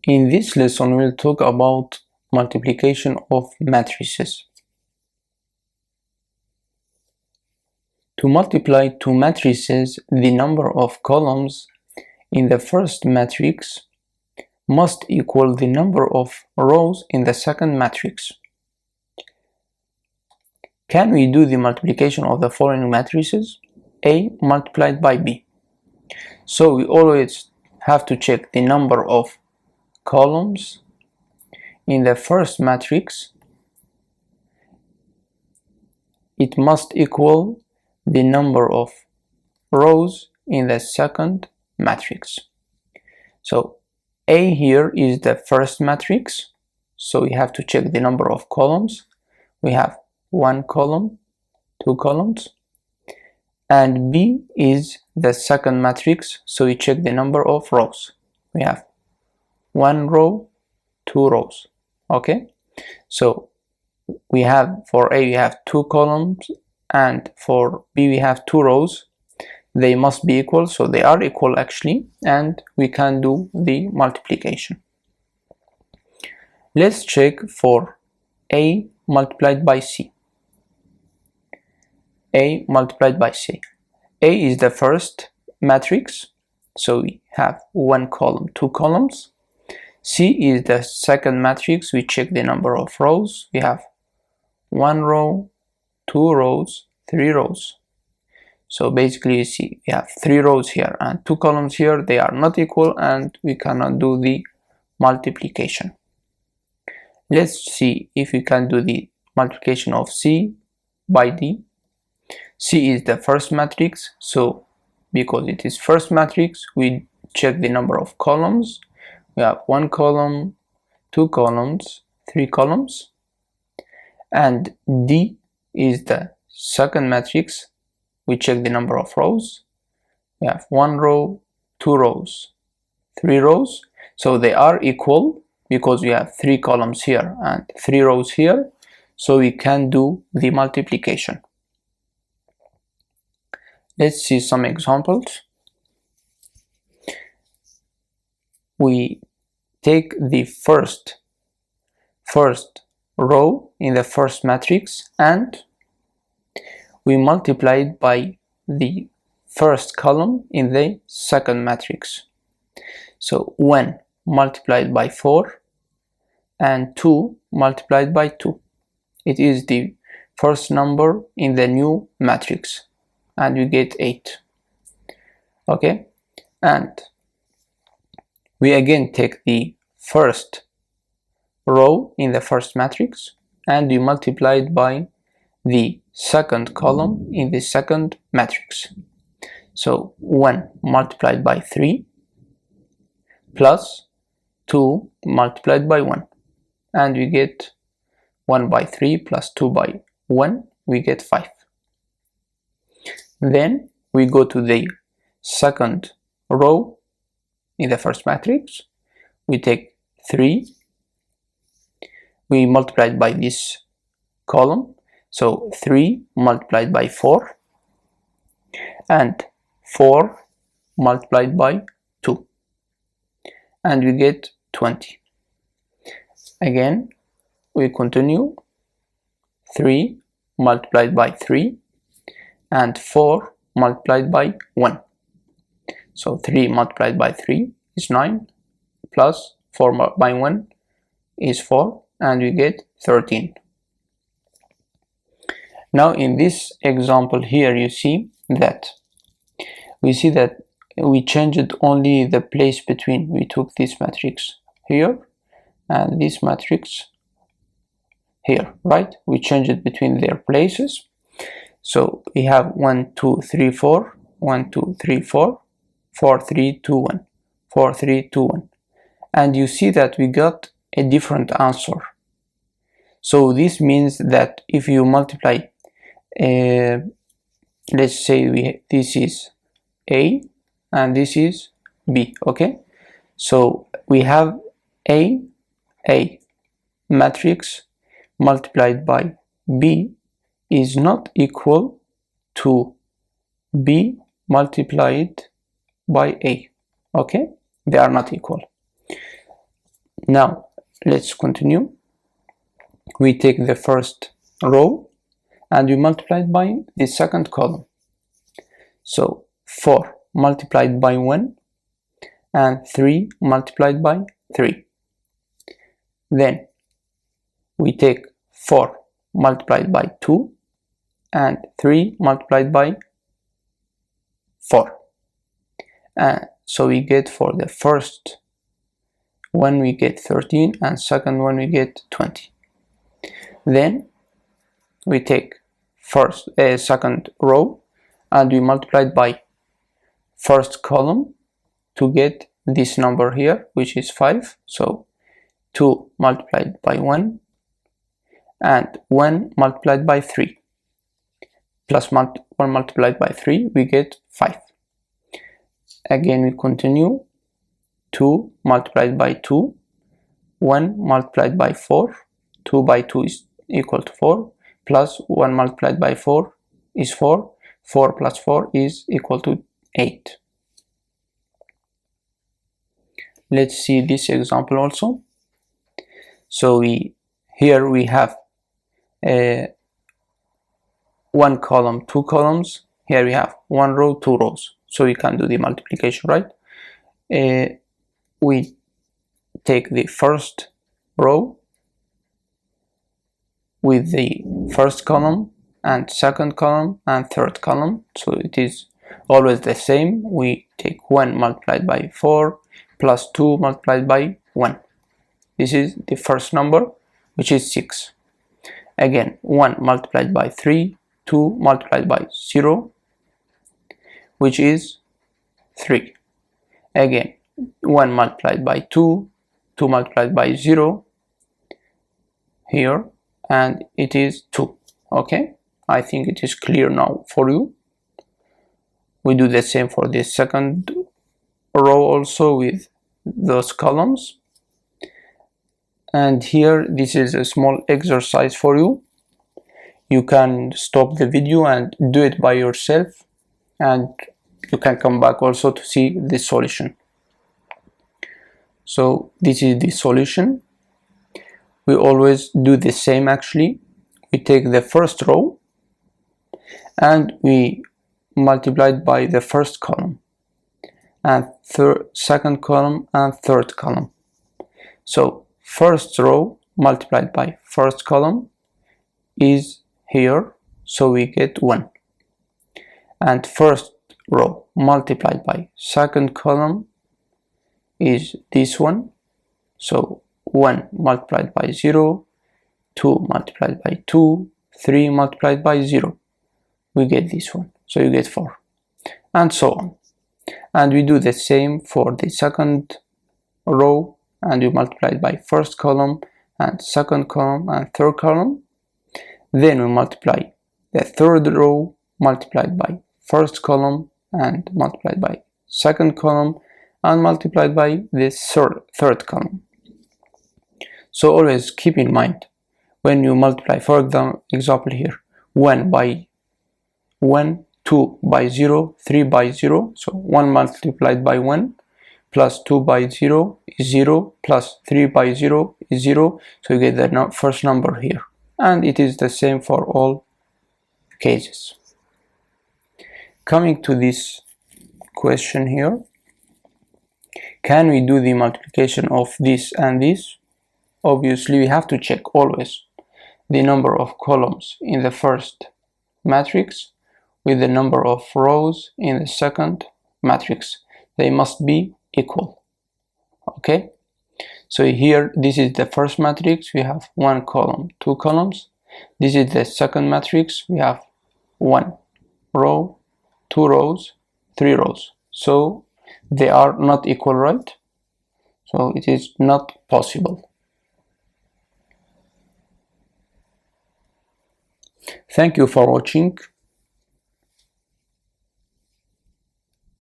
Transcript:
In this lesson, we'll talk about multiplication of matrices. To multiply two matrices, the number of columns in the first matrix must equal the number of rows in the second matrix. Can we do the multiplication of the following matrices? A multiplied by B. So we always have to check the number of columns in the first matrix. It must equal the number of rows in the second matrix. So A here is the first matrix, so we have to check the number of columns. We have one column, two columns, and B is the second matrix, so we check the number of rows. We have one row, two rows. Okay, so we have, for A we have two columns, and for B we have two rows. They must be equal, so they are equal actually, and we can do the multiplication. Let's check for A multiplied by C. A multiplied by C. A is the first matrix, so we have one column, two columns. C is the second matrix. We check the number of rows. We have one row, two rows, three rows. So basically you see we have three rows here and two columns here. They are not equal and we cannot do the multiplication. Let's see if we can do the multiplication of C by D. C is the first matrix, so because it is first matrix, we check the number of columns. We have one column, two columns, three columns. And D is the second matrix. We check the number of rows. We have one row, two rows, three rows. So they are equal because we have three columns here and three rows here. So we can do the multiplication. Let's see some examples. We take the first row in the first matrix and we multiply it by the first column in the second matrix. So 1 multiplied by 4 and 2 multiplied by 2. It is the first number in the new matrix and we get 8. Okay, and we again take the first row in the first matrix and we multiply it by the second column in the second matrix. So 1 multiplied by 3 plus 2 multiplied by 1, and we get 1 by 3 plus 2 by 1, we get 5. Then we go to the second row in the first matrix. We take 3, we multiply it by this column, so 3 multiplied by 4 and 4 multiplied by 2, and we get 20. Again we continue, 3 multiplied by 3 and 4 multiplied by 1. So 3 multiplied by 3 is 9 plus 4 by 1 is 4, and we get 13. Now in this example here you see that we changed only the place between. We took this matrix here and this matrix here, right? We changed it between their places. So we have 1 2 3 4, 1 2 3 4, 4 3 2 1, 4 3 2 1, and you see that we got a different answer. So this means that if you multiply, let's say this is A and this is B. Okay, so we have A matrix multiplied by B is not equal to B multiplied by A. Okay, they are not equal. Now let's continue. We take the first row and we multiply it by the second column. So 4 multiplied by 1 and 3 multiplied by 3. Then we take 4 multiplied by 2 and 3 multiplied by 4. So we get, for the first one we get 13 and second one we get 20. Then we take second row and we multiply it by first column to get this number here, which is 5. So 2 multiplied by 1 and 1 multiplied by 3 plus 1 multiplied by 3, we get 5. Again we continue. 2 multiplied by 2, 1 multiplied by 4, 2 by 2 is equal to 4, plus 1 multiplied by 4 is 4, 4 plus 4 is equal to 8. Let's see this example also. So here we have one column, two columns. Here we have one row, two rows. So we can do the multiplication, right? We take the first row with the first column and second column and third column, so it is always the same. We take 1 multiplied by 4 plus 2 multiplied by 1. This is the first number, which is 6. Again 1 multiplied by 3, 2 multiplied by 0, which is 3. Again 1 multiplied by 2, 2 multiplied by 0 here, and it is 2. Okay, I think it is clear now for you. We do the same for the second row also with those columns. And here, this is a small exercise for you. You can stop the video and do it by yourself, and you can come back also to see the solution. So this is the solution. We always do the same actually. We take the first row and we multiply it by the first column and second column and third column. So first row multiplied by first column is here, so we get 1. And first row multiplied by second column is this one, so 1 multiplied by 0, 2 multiplied by 2, 3 multiplied by 0, we get this one, so you get 4, and so on. And we do the same for the second row, and we multiply it by first column and second column and third column. Then we multiply the third row multiplied by first column and multiplied by second column and multiplied by the third column. So always keep in mind, when you multiply, for example here, 1 by 1, 2 by 0, 3 by 0, so 1 multiplied by 1 plus 2 by 0 is 0 plus 3 by 0 is 0, so you get the first number here. And it is the same for all cases. Coming to this question here, can we do the multiplication of this and this? Obviously we have to check always the number of columns in the first matrix with the number of rows in the second matrix. They must be equal. Okay, so here this is the first matrix, we have 1 column, 2 columns. This is the second matrix, we have 1 row, 2 rows, 3 rows. So they are not equal, right? So it is not possible. Thank you for watching.